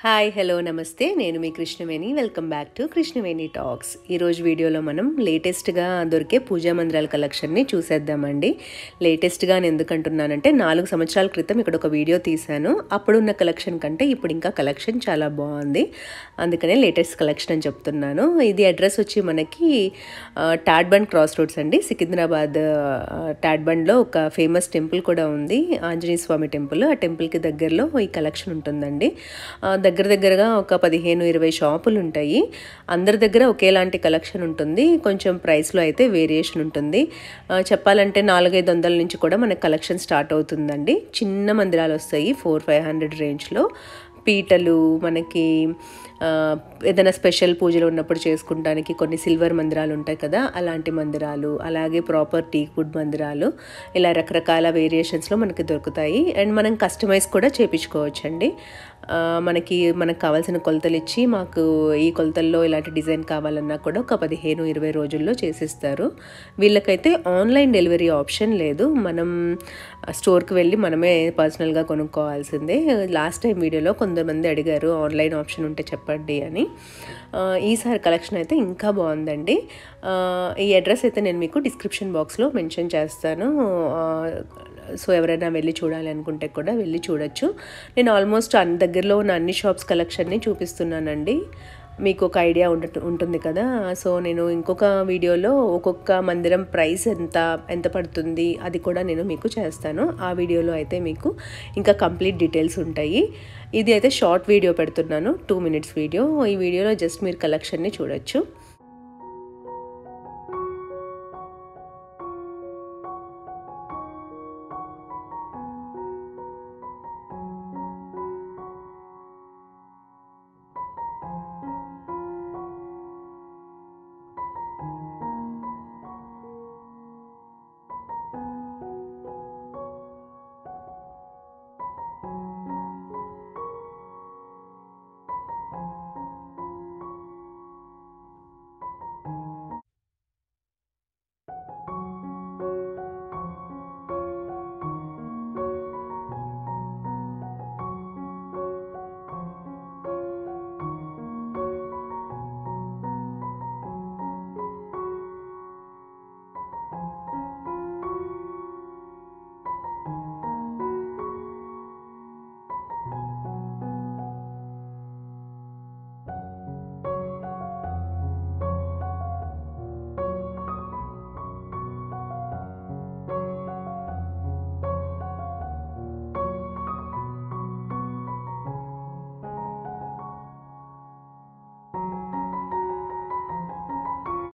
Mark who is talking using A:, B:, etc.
A: Hi hello నమస్తే నేను మీ Krishnaveni welcome back to Krishnaveni talks. ఈరోజు వీడియోలో మనం లేటెస్ట్గా దొరికే పూజా మందిరాల కలెక్షన్ని చూసేద్దామండి. లేటెస్ట్గా నేను ఎందుకంటున్నానంటే 4 సంవత్సరాల క్రితం ఇక్కడ ఒక వీడియో తీశాను. అప్పుడున్న కలెక్షన్ కంటే ఇప్పుడు ఇంకా కలెక్షన్ చాలా బాగుంది, అందుకనే లేటెస్ట్ కలెక్షన్ అని చెప్తున్నాను. ఇది అడ్రస్ వచ్చి మనకి టాడ్బండ్ క్రాస్ రోడ్స్ అండి. సికింద్రాబాద్ టాడ్బండ్లో ఒక ఫేమస్ టెంపుల్ కూడా ఉంది, ఆంజనేయ స్వామి టెంపుల్. ఆ టెంపుల్కి దగ్గరలో ఈ కలెక్షన్ ఉంటుందండి. దగ్గరగా ఒక 15-20 షాపులు ఉంటాయి. అందరి దగ్గర ఒకేలాంటి కలెక్షన్ ఉంటుంది, కొంచెం ప్రైస్లో అయితే వేరియేషన్ ఉంటుంది. చెప్పాలంటే 400-500 నుంచి కూడా మనకు కలెక్షన్ స్టార్ట్ అవుతుందండి. చిన్న మందిరాలు వస్తాయి 400-500 రేంజ్లో. పీటలు మనకి ఏదైనా స్పెషల్ పూజలు ఉన్నప్పుడు చేసుకుంటానికి కొన్ని సిల్వర్ మందిరాలు ఉంటాయి కదా, అలాంటి మందిరాలు, అలాగే ప్రాపర్ టీక్ వుడ్ మందిరాలు, ఇలా రకరకాల వేరియేషన్స్లో మనకి దొరుకుతాయి. అండ్ మనం కస్టమైజ్ కూడా చేయించుకోవచ్చండి. మనకు కావాల్సిన కొలతలు ఇచ్చి మాకు ఈ కొలతల్లో ఇలాంటి డిజైన్ కావాలన్నా కూడా ఒక 15-20 రోజుల్లో చేసిస్తారు. వీళ్ళకైతే ఆన్లైన్ డెలివరీ ఆప్షన్ లేదు, మనం స్టోర్కి వెళ్ళి మనమే పర్సనల్గా కొనుక్కోవాల్సిందే. లాస్ట్ టైం వీడియోలో కొంతమంది అడిగారు ఆన్లైన్ ఆప్షన్ ఉంటే చెప్పండి అని. ఈసారి కలెక్షన్ అయితే ఇంకా బాగుందండి. ఈ అడ్రస్ అయితే నేను మీకు డిస్క్రిప్షన్ బాక్స్లో మెన్షన్ చేస్తాను. సో ఎవరైనా వెళ్ళి చూడాలి అనుకుంటే కూడా వెళ్ళి చూడొచ్చు. నేను ఆల్మోస్ట్ దగ్గరలో ఉన్న అన్ని షాప్స్ కలెక్షన్ని చూపిస్తున్నానండి, మీకు ఒక ఐడియా ఉంటుంది కదా. సో నేను ఇంకొక వీడియోలో ఒక్కొక్క మందిరం ప్రైస్ ఎంత పడుతుంది అది కూడా నేను మీకు చేస్తాను. ఆ వీడియోలో అయితే మీకు ఇంకా కంప్లీట్ డీటెయిల్స్ ఉంటాయి. ఇది అయితే షార్ట్ వీడియో పెడుతున్నాను, 2 minutes వీడియో. ఈ వీడియోలో జస్ట్ మీరు కలెక్షన్ని చూడొచ్చు.